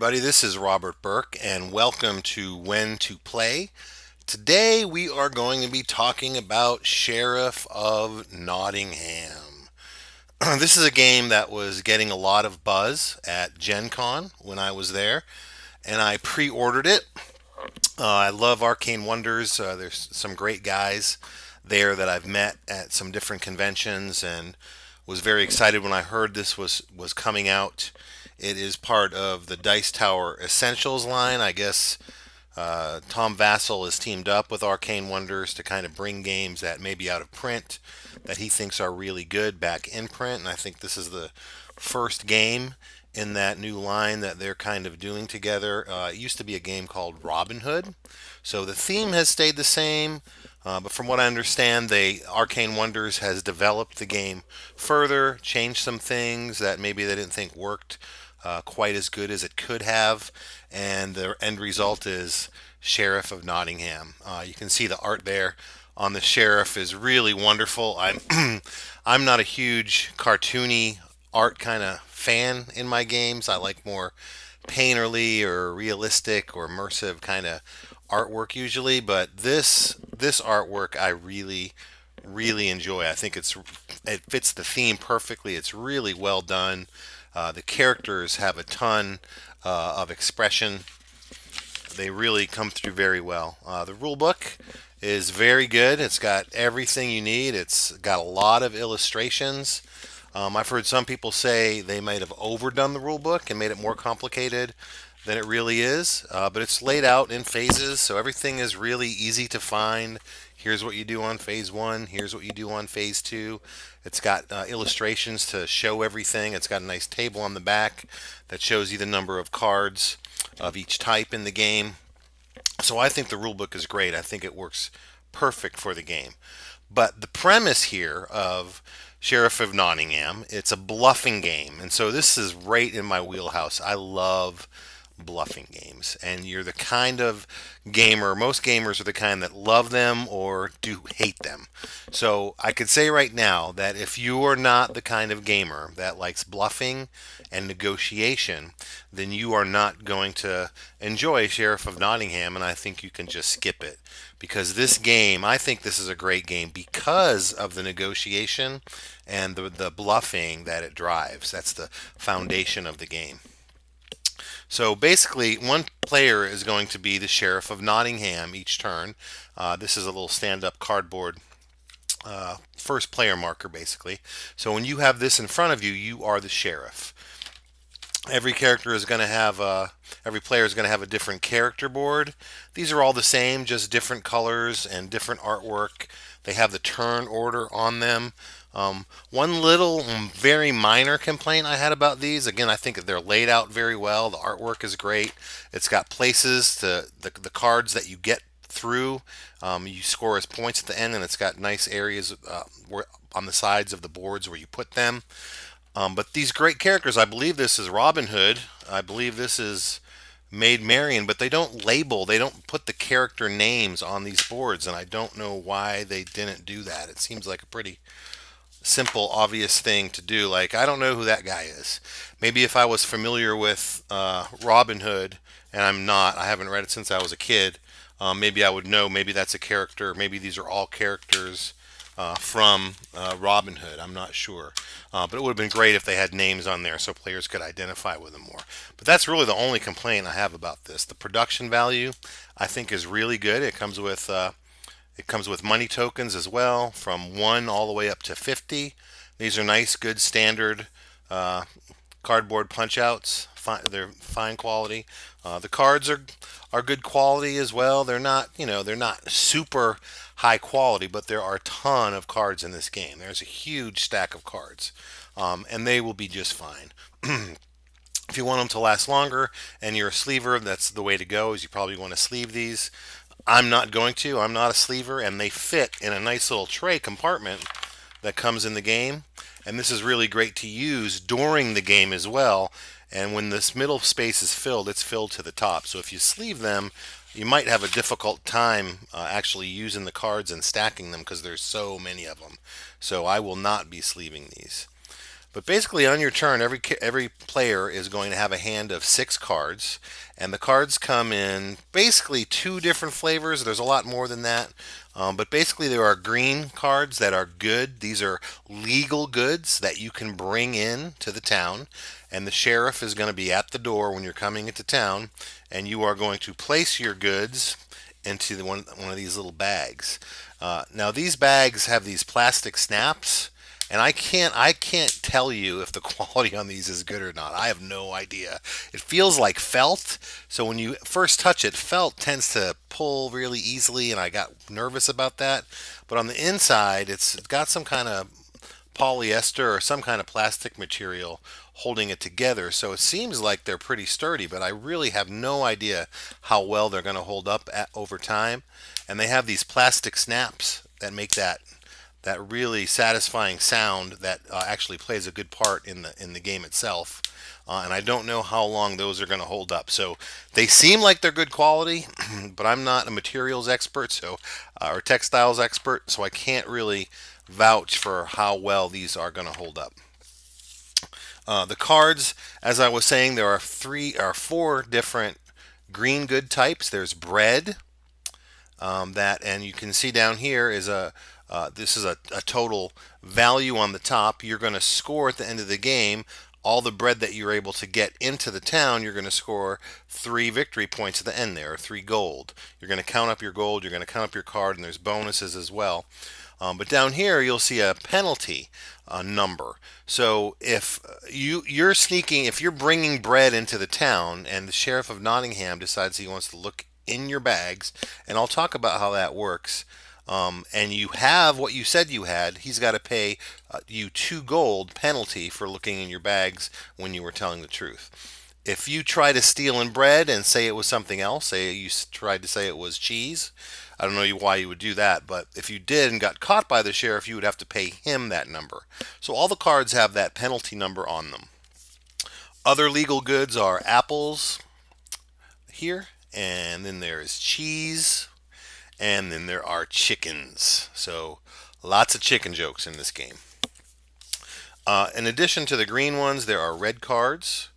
everybody. This is Robert Burke, and welcome to When to Play. Today, we are going to be talking about Sheriff of Nottingham. This is a game that was getting a lot of buzz at Gen Con when I was there, and I pre ordered it. I love Arcane Wonders. There's some great guys there that I've met at some different conventions, and was very excited when I heard this was coming out. It is part of the Dice Tower Essentials line. I guess Tom Vassell has teamed up with Arcane Wonders to kind of bring games that may be out of print that he thinks are really good back in print. And I think this is the first game in that new line that they're kind of doing together. It used to be a game called Robin Hood. So the theme has stayed the same. But from what I understand, Arcane Wonders has developed the game further, changed some things that maybe they didn't think worked quite as good as it could have, and the end result is Sheriff of Nottingham. You can see the art there on the sheriff is really wonderful. I'm I'm not a huge cartoony art kind of fan in my games. I like more painterly or realistic or immersive kind of artwork usually, but this artwork I really enjoy. I think it fits the theme perfectly. It's really well done. The characters have a ton of expression. They really come through very well. The rule book is very good. It's got everything you need. It's got a lot of illustrations. I've heard some people say they might have overdone the rule book and made it more complicated than it really is, but it's laid out in phases, so everything is really easy to find. Here's what you do on phase one. Here's what you do on phase two. It's got illustrations to show everything. It's got a nice table on the back that shows you the number of cards of each type in the game. So I think the rule book is great. I think it works perfect for the game. But the premise here of Sheriff of Nottingham, it's a bluffing game. And so this is right in my wheelhouse. I love bluffing games, and you're the kind of gamer, most gamers are the kind that love them or do hate them. So I could say right now that if you are not the kind of gamer that likes bluffing and negotiation, then you are not going to enjoy Sheriff of Nottingham, and I think you can just skip it, because this game, I think this is a great game because of the negotiation and the bluffing that it drives. That's the foundation of the game. So basically, one player is going to be the Sheriff of Nottingham each turn. This is a little stand-up cardboard first player marker, basically. So when you have this in front of you, you are the sheriff. Every character is going to have every player is going to have a different character board. These are all the same, just different colors and different artwork. They have the turn order on them. One little, very minor complaint I had about these. Again, I think they're laid out very well. The artwork is great. It's got places to the cards that you get through. You score as points at the end, and it's got nice areas on the sides of the boards where you put them. But these great characters, I believe this is Robin Hood. I believe this is Maid Marian, but they don't put the character names on these boards, and I don't know why they didn't do that. It seems like a pretty simple, obvious thing to do. Like, I don't know who that guy is. Maybe if I was familiar with Robin Hood, and I'm not, I haven't read it since I was a kid, maybe I would know. Maybe that's a character. Maybe these are all characters from Robin Hood. I'm not sure. But it would have been great if they had names on there so players could identify with them more. But that's really the only complaint I have about this. The production value, I think, is really good. It comes with money tokens as well, from 1 all the way up to 50. These are nice, good, standard cardboard punch outs. They're fine quality. The cards are good quality as well. They're not super high quality, but there are a ton of cards in this game. There's a huge stack of cards, and they will be just fine. If you want them to last longer and you're a sleever, that's the way to go, is you probably want to sleeve these. I'm not going to. I'm not a sleever, and they fit in a nice little tray compartment that comes in the game. And this is really great to use during the game as well. And when this middle space is filled, it's filled to the top. So if you sleeve them, you might have a difficult time actually using the cards and stacking them because there's so many of them. So I will not be sleeving these. But basically, on your turn, every player is going to have a hand of 6 cards, and the cards come in basically 2 different flavors. There's a lot more than that, but basically there are green cards that are good. These are legal goods that you can bring in to the town, and the sheriff is going to be at the door when you're coming into town, and you are going to place your goods into one of these little bags. Now these bags have these plastic snaps, and I can't tell you if the quality on these is good or not. I have no idea. It feels like felt, so when you first touch it, felt tends to pull really easily, and I got nervous about that. But on the inside, it's got some kind of polyester or some kind of plastic material holding it together. So it seems like they're pretty sturdy, but I really have no idea how well they're going to hold up over time. And they have these plastic snaps that make that really satisfying sound that actually plays a good part in the game itself. And I don't know how long those are going to hold up. So they seem like they're good quality, but I'm not a materials expert, or textiles expert, so I can't really vouch for how well these are going to hold up. The cards, as I was saying, there are 4 different green good types. There's bread, and you can see down here is this is a total value on the top. You're going to score at the end of the game. All the bread that you're able to get into the town, you're going to score 3 victory points at the end there, or 3 gold. You're going to count up your gold, you're going to count up your card, and there's bonuses as well. But down here, you'll see a penalty number. So if you're sneaking, if you're bringing bread into the town, and the Sheriff of Nottingham decides he wants to look in your bags, and I'll talk about how that works. And you have what you said you had, he's got to pay you 2 gold penalty for looking in your bags when you were telling the truth. If you try to steal in bread and say it was something else, say you tried to say it was cheese, I don't know why you would do that, but if you did and got caught by the sheriff, you would have to pay him that number. So all the cards have that penalty number on them. Other legal goods are apples here, and then there is cheese, and then there are chickens. So lots of chicken jokes in this game. In addition to the green ones, there are red cards.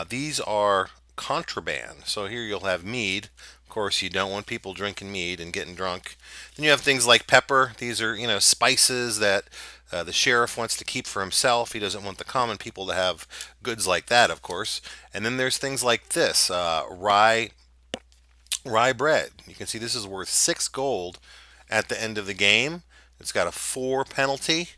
These are contraband. So here you'll have mead. Of course, you don't want people drinking mead and getting drunk. Then you have things like pepper. These are, spices that the sheriff wants to keep for himself. He doesn't want the common people to have goods like that, of course. And then there's things like this, rye bread. You can see this is worth 6 gold at the end of the game. It's got a 4 penalty,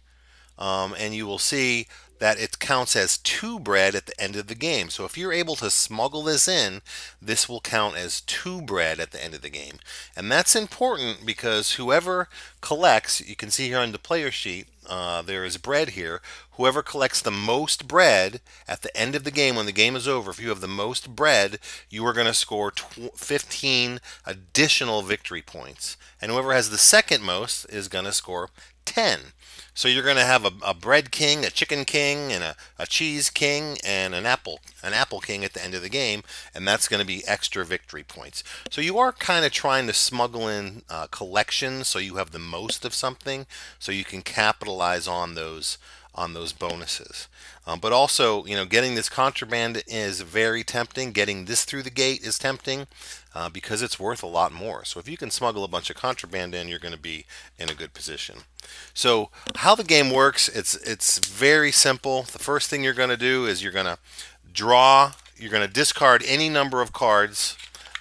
and you will see that it counts as 2 bread at the end of the game. So if you're able to smuggle this in, this will count as 2 bread at the end of the game. And that's important because whoever collects, you can see here on the player sheet, there is bread here. Whoever collects the most bread at the end of the game, when the game is over, if you have the most bread, you are going to score 15 additional victory points. And whoever has the second most is going to score 10. So you're going to have a bread king, a chicken king, and a cheese king, and an apple king at the end of the game, and that's going to be extra victory points. So you are kind of trying to smuggle in collections, so you have the most of something, so you can capitalize on those bonuses. But also, getting this contraband is very tempting. Getting this through the gate is tempting because it's worth a lot more. So if you can smuggle a bunch of contraband in, you're going to be in a good position. So how the game works, it's very simple. The first thing you're going to do is you're going to discard any number of cards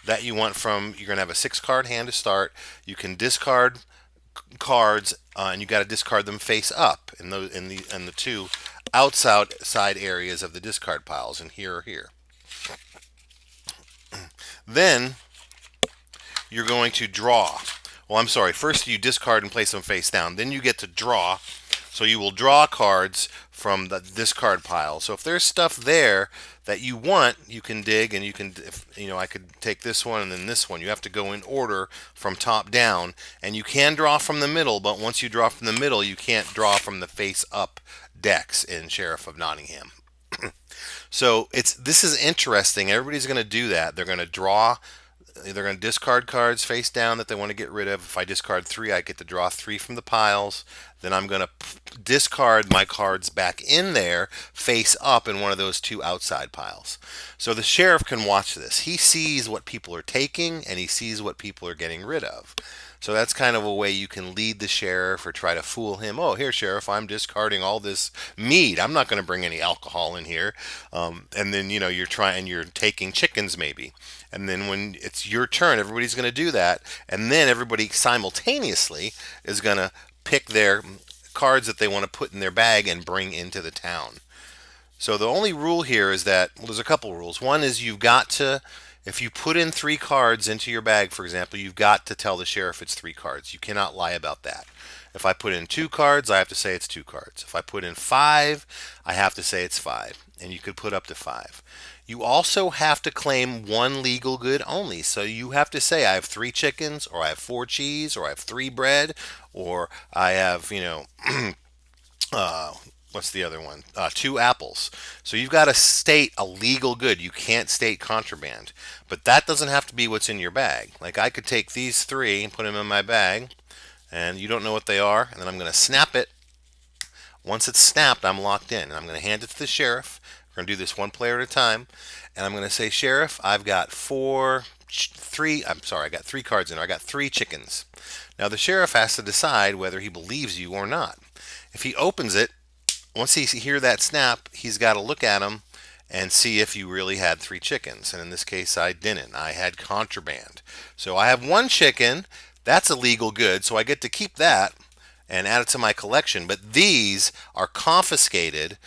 that you want from. You're going to have a 6-card hand to start. You can discard cards, and you got to discard them face up in the 2 outside areas of the discard piles, and here or here. Then you're going to draw. Well, I'm sorry. First you discard and place them face down. Then you get to draw. So you will draw cards from the discard pile. So if there's stuff there that you want, you can dig, and I could take this one and then this one. You have to go in order from top down, and you can draw from the middle, but once you draw from the middle, you can't draw from the face up decks in Sheriff of Nottingham. So this is interesting. Everybody's going to do that. They're going to draw. They're going to discard cards face down that they want to get rid of. If I discard 3, I get to draw 3 from the piles. then I'm going to discard my cards back in there face up in one of those two outside piles. So the sheriff can watch this. He sees what people are taking and he sees what people are getting rid of. So that's kind of a way you can lead the sheriff or try to fool him. Oh, here, sheriff, I'm discarding all this mead. I'm not going to bring any alcohol in here. And then you're taking chickens maybe. And then when it's your turn, everybody's going to do that. And then everybody simultaneously is going to pick their cards that they want to put in their bag and bring into the town. So the only rule here is that, well, there's a couple rules. One is you've got to, if you put in three cards into your bag, for example, you've got to tell the sheriff it's three cards. You cannot lie about that. If I put in two cards, I have to say it's two cards. If I put in five, I have to say it's five. And you could put up to five. You also have to claim one legal good only. So you have to say, I have three chickens, or I have four cheese, or I have three bread, or I have, uh, what's the other one? Two apples. So you've got to state a legal good. You can't state contraband. But that doesn't have to be what's in your bag. Like I could take these three and put them in my bag, and you don't know what they are, and then I'm going to snap it. Once it's snapped, I'm locked in, and I'm going to hand it to the sheriff. We're going to do this one player at a time, and I'm going to say, Sheriff, I've got I got three cards in there. I got three chickens. Now the sheriff has to decide whether he believes you or not. If he opens it, once he hear that snap, he's got to look at them and see if you really had three chickens. And in this case, I didn't. I had contraband. So I have one chicken. That's a legal good, so I get to keep that and add it to my collection. But these are confiscated,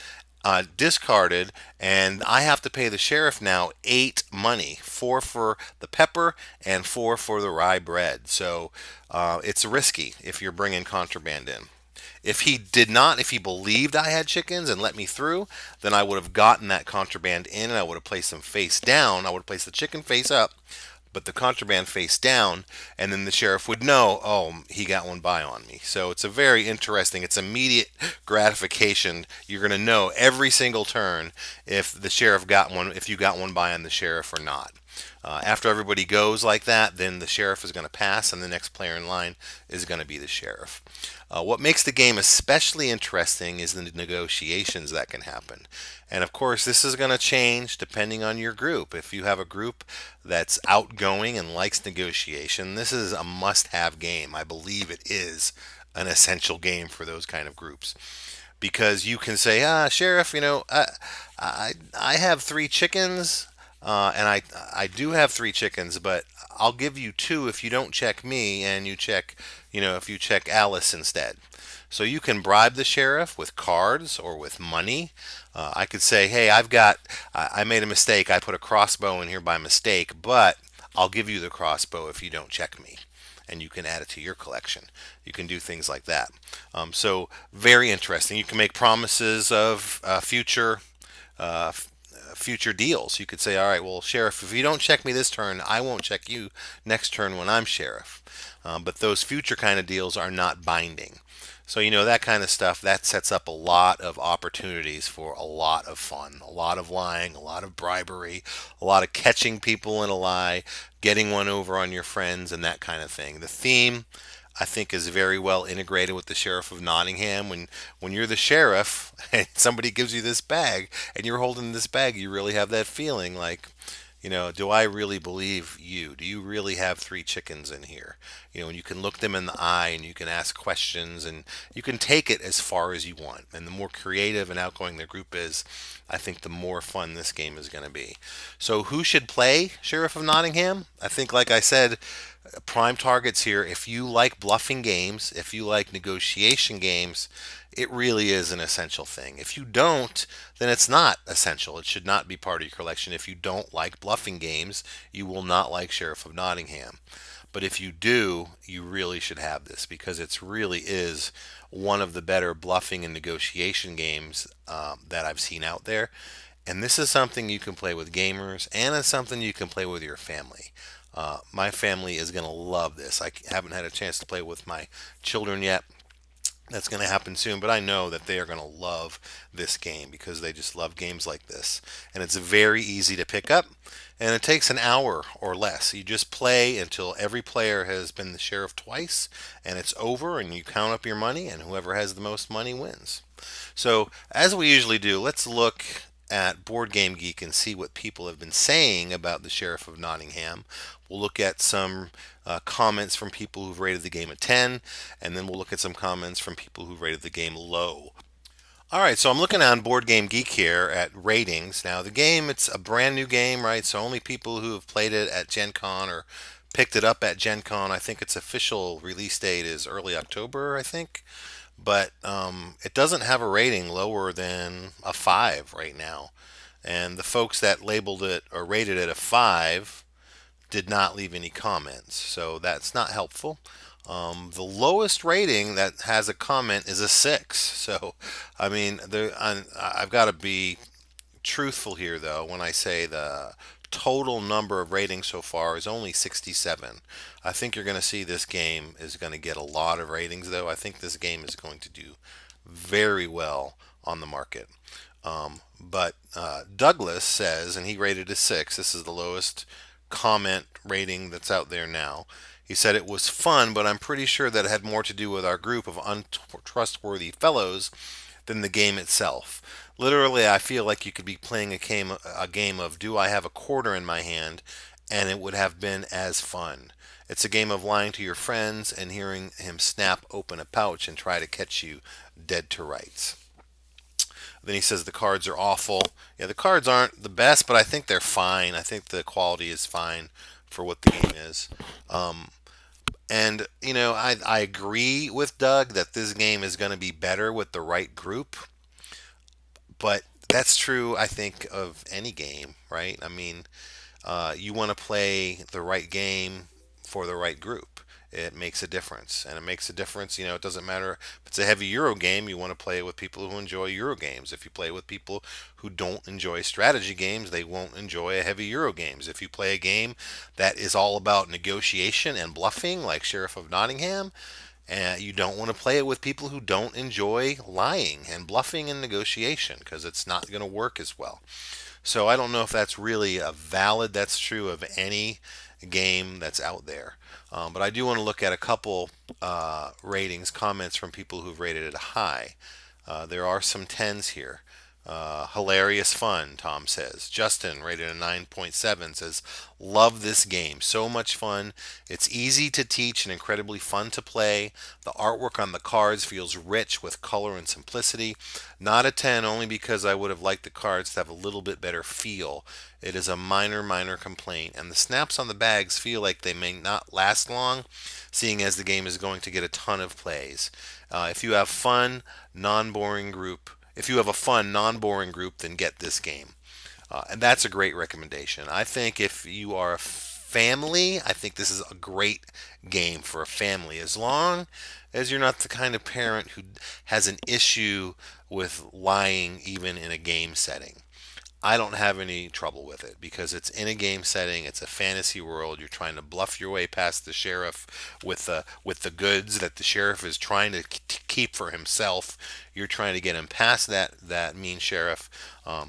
discarded, and I have to pay the sheriff now 8 money, 4 for the pepper and 4 for the rye bread. So it's risky if you're bringing contraband in. If he believed I had chickens and let me through, then I would have gotten that contraband in and I would have placed them face down. I would have placed the chicken face up, but the contraband face down, and then the sheriff would know, oh, he got one by on me. So it's a very interesting, it's immediate gratification. You're going to know every single turn if the sheriff got one, if you got one by on the sheriff or not. After everybody goes like that, then the sheriff is going to pass, and the next player in line is going to be the sheriff. What makes the game especially interesting is the negotiations that can happen. And of course, this is going to change depending on your group. If you have a group that's outgoing and likes negotiation, this is a must-have game. I believe it is an essential game for those kind of groups. Because you can say, sheriff, I have three chickens, and I do have three chickens, but I'll give you two if you don't check me and you check, if you check Alice instead. So you can bribe the sheriff with cards or with money. I could say, hey, I made a mistake. I put a crossbow in here by mistake, but I'll give you the crossbow if you don't check me. And you can add it to your collection. You can do things like that. So very interesting. You can make promises of uh, future deals. You could say, all right, well, sheriff, if you don't check me this turn, I won't check you next turn when I'm sheriff. But those future kind of deals are not binding. So, that kind of stuff, that sets up a lot of opportunities for a lot of fun, a lot of lying, a lot of bribery, a lot of catching people in a lie, getting one over on your friends, and that kind of thing. The theme, I think, is very well integrated with the Sheriff of Nottingham. When you're the sheriff and somebody gives you this bag and you're holding this bag, you really have that feeling like, do I really believe you? Do you really have three chickens in here? And you can look them in the eye and you can ask questions and you can take it as far as you want. And the more creative and outgoing the group is, I think the more fun this game is going to be. So who should play Sheriff of Nottingham? I think, like I said, prime targets here. If you like bluffing games, if you like negotiation games, it really is an essential thing. If you don't, then it's not essential. It should not be part of your collection. If you don't like bluffing games, you will not like Sheriff of Nottingham. But if you do, you really should have this because it really is one of the better bluffing and negotiation games that I've seen out there. And this is something you can play with gamers, and it's something you can play with your family. My family is going to love this. I haven't had a chance to play with my children yet, That's going to happen soon, but I know that they are going to love this game because they just love games like this. And it's very easy to pick up, and it takes an hour or less. You just play until every player has been the sheriff twice, and it's over, and you count up your money, and whoever has the most money wins. So, as we usually do, let's look at Board Game Geek and see what people have been saying about the Sheriff of Nottingham. We'll look at some comments from people who've rated the game a 10, and then we'll look at some comments from people who've rated the game low. All right, so I'm looking on Board Game Geek here at ratings. Now, the game, it's a brand new game, right? So only people who have played it at Gen Con or picked it up at Gen Con, I think its official release date is early October, I think. But it doesn't have a rating lower than a 5 right now. And the folks that labeled it or rated it a 5 did not leave any comments. So that's not helpful. The lowest rating that has a comment is a 6. So, I mean, I've got to be truthful here, though, when I say the total number of ratings so far is only 67. I think you're going to see this game is going to get a lot of ratings, though. I think this game is going to do very well on the market. But Douglas says, and he rated a 6, this is the lowest comment rating that's out there now. He said it was fun, but I'm pretty sure that it had more to do with our group of untrustworthy fellows than the game itself. Literally, I feel like you could be playing a game of do I have a quarter in my hand, and it would have been as fun. It's a game of lying to your friends and hearing him snap open a pouch and try to catch you dead to rights. Then he says the cards are awful. Yeah, the cards aren't the best, but I think they're fine. I think the quality is fine for what the game is. And, I agree with Doug that this game is going to be better with the right group, but that's true, I think, of any game, right? I mean, you want to play the right game for the right group. It makes a difference, and it makes a difference. It doesn't matter if it's a heavy Euro game. You want to play it with people who enjoy Euro games. If you play with people who don't enjoy strategy games, they won't enjoy a heavy Euro games. If you play a game that is all about negotiation and bluffing, like Sheriff of Nottingham, and you don't want to play it with people who don't enjoy lying and bluffing and negotiation because it's not going to work as well. So I don't know if that's really that's true of any game that's out there. But I do want to look at a couple ratings, comments from people who've rated it high. There are some 10s here. Hilarious fun, Tom says. Justin rated a 9.7 says, love this game. So much fun. It's easy to teach and incredibly fun to play. The artwork on the cards feels rich with color and simplicity. Not a 10 only because I would have liked the cards to have a little bit better feel. It is a minor complaint. And the snaps on the bags feel like they may not last long, seeing as the game is going to get a ton of plays. If you have fun, non-boring group, if you have a fun, non-boring group, then get this game. And that's a great recommendation. I think if you are a family, I think this is a great game for a family, as long as you're not the kind of parent who has an issue with lying even in a game setting. I don't have any trouble with it because it's in a game setting. It's a fantasy world. You're trying to bluff your way past the sheriff with the goods that the sheriff is trying to keep for himself. You're trying to get him past that mean sheriff,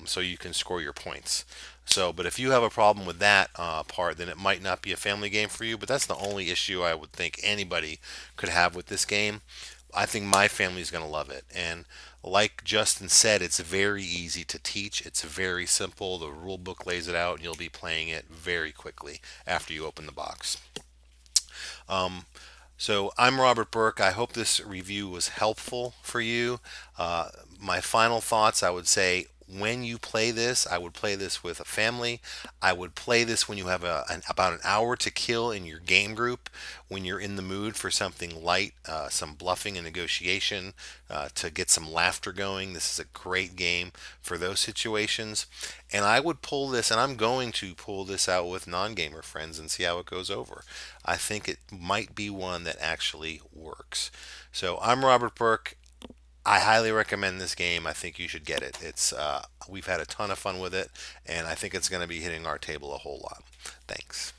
so you can score your points. So, but if you have a problem with that part, then it might not be a family game for you. But that's the only issue I would think anybody could have with this game. I think my family is going to love it. And like Justin said, it's very easy to teach. It's very simple. The rule book lays it out, and you'll be playing it very quickly after you open the box. Um, so I'm Robert Burke. I hope this review was helpful for you. My final thoughts, I would say when you play this, I would play this with a family. I would play this when you have about an hour to kill in your game group, when you're in the mood for something light, some bluffing and negotiation, to get some laughter going. This is a great game for those situations. And I would pull this, and I'm going to pull this out with non-gamer friends and see how it goes over. I think it might be one that actually works. So I'm Robert Burke. I highly recommend this game. I think you should get it. We've had a ton of fun with it, and I think it's going to be hitting our table a whole lot. Thanks.